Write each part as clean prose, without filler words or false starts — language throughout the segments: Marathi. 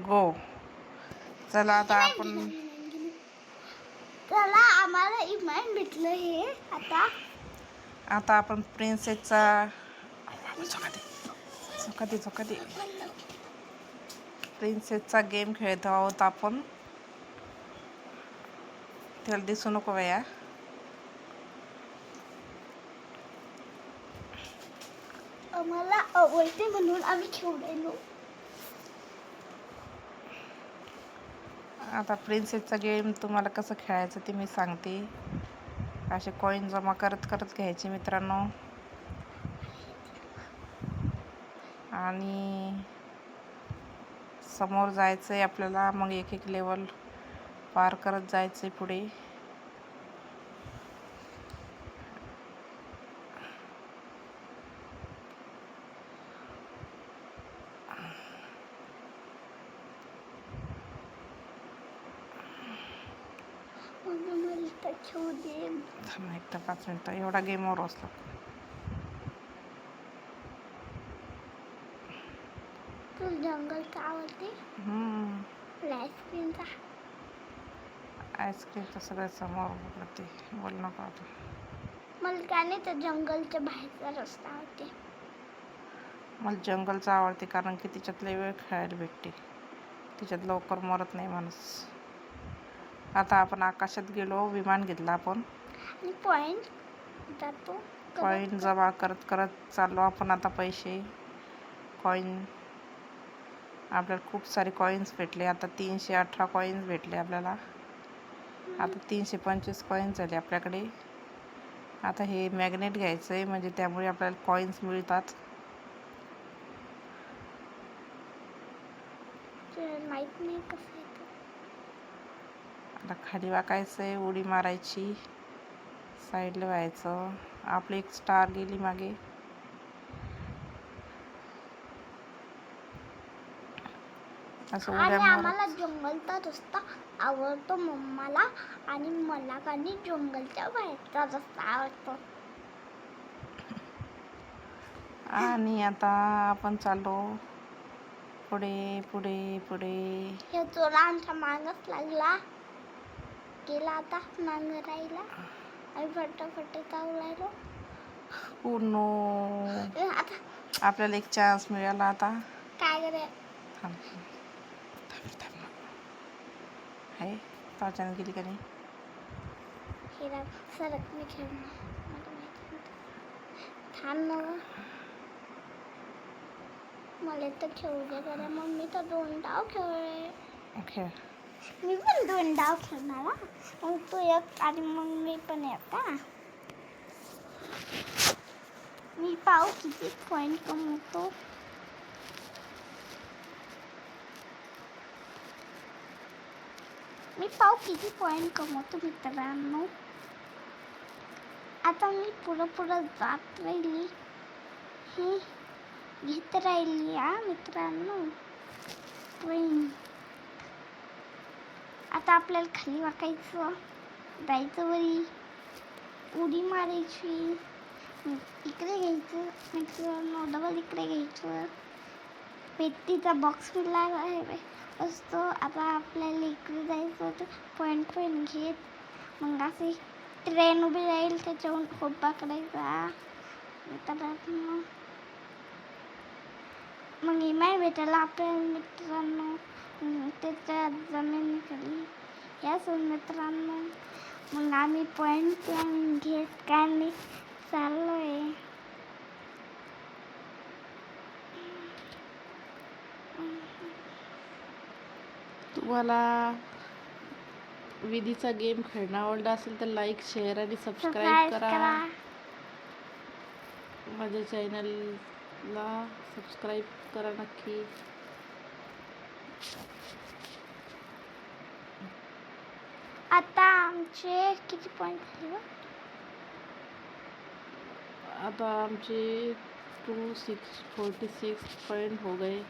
गो. चला आता आपण चला आम्हाला इमान भेटलं हे आता आपण प्रिन्सेसचा प्रिन्सेसचा गेम खेळत आहोत आपण. त्याला दिसू नको बाया. आम्हाला आवडते म्हणून आम्ही खेळलो. आता प्रिन्सेसचा गेम तुम्हाला कसं खेळायचं ते मी सांगते. असे कॉईन जमा करत करत घ्यायचे मित्रांनो, आणि समोर जायचं आहे आपल्याला. मग एक एक लेवल पार करत जायचं आहे पुढे. एक 5 मिनिटं एवढा गेमवर असतो. तुला जंगलचा आवडते? आईस्क्रीमचा? आईस्क्रीमचं सगळं समोर होते, बोल नको आता. मला काय नाही, तर जंगलच्या बाहेरचा रस्ता आवडते. मला जंगलचं आवडते कारण की तिच्यात लय वेळ खेळायला भेटते. तिच्यात लवकर मरत नाही माणूस. आता आपण आकाशात गेलो, विमान घेतलं आपण. आणि पॉइंट जातो, कॉईन जमा करत करत चाललो आपण आता. पैसे कॉईन आपल्याला खूप सारे कॉईन्स भेटले. आता 318 कॉईन्स भेटले आपल्याला. आता 325 कॉईन्स झाले आपल्याकडे. आता हे मॅग्नेट घ्यायचं आहे, म्हणजे त्यामुळे आपल्याला कॉईन्स मिळतात. माहित नाही कसं येतं. आता खाली वाकायचं आहे, उडी मारायची, साईडला व्हायचं. आपली एक स्टार गेली मागे. असं आणि उड्या आम्हाला मारत. जंगलचा रस्ता आवडतो मम्माला, आणि मला काही जंगलच्या बाहेरचा रस्ता आवडतो. आणि आता आपण चाललो पुढे पुढे पुढे. हे चोरा आमच्या मागच लागला, गेला आता नांगरायला. आम्ही फटाफट जाऊ लागलो. नो, आता आपल्याला एक चान्स मिळाला आता. काय करे आहे पावसाने गेली का नाही. हिरा सरक मी खेळणार, मला माहिती थांब ना. मला तर खेळू दे जरा. मम्मी तर 2 डाव खेळ. मी पण 2 डाव खेळणार. मग तू एक आणि मग मी पण एक. मी पाहू किती पॉइंट कमवतो. मित्रांनो. आता मी पुढं जात राहिली, हे घेत राहिली मित्रांनो ट्रेन. आता आपल्याला खाली वाकायचं, जायचं वरी, उडी मारायची, इकडे घ्यायचं मित्रांनो, डबल इकडे घ्यायचं. पेटीचा बॉक्स मिळाला असतो. आता आपल्याला इकडे जायचं होतं, पॉइंट घेत. मग असे ट्रेन उभी राहील, त्याच्याहून खूप पकडायचा मित्रांनो. मग इमाय भेटायला आपल्याला मित्रांनो त्याच्या जमिनीखाली याच मित्रांनो. मग आम्ही पॉइंट घेत काय नाही चाललोय. तुम्हाला विधीचा गेम खेळणं आवडला असेल तर लाईक, शेअर आणि सबस्क्राईब करा. माझ्या चॅनलला सबस्क्राईब करा नक्की. आता आमचे किती पॉइंट झाले? आता आमचे 46 पॉइंट हो गए.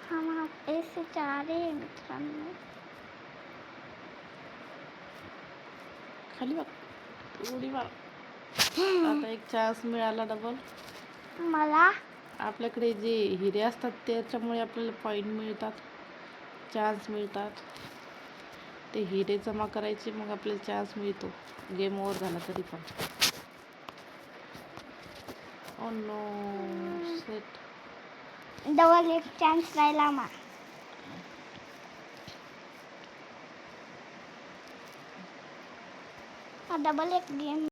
हम ऐसे जा रहे हैं मित्रांनो. खाली बघ. उडी मार. आता एक चान्स मिळाला डबल. मला आपल्याकडे जे हिरे असतात त्याच्यामुळे आपल्याला पॉईंट मिळतात, चान्स मिळतात. ते हिरे जमा करायचे, मग आपल्याला चान्स मिळतो. गेम ओव्हर झाला तरी पण. Oh no set. डबल एक चान्स राहिला मा. डबल एक गेम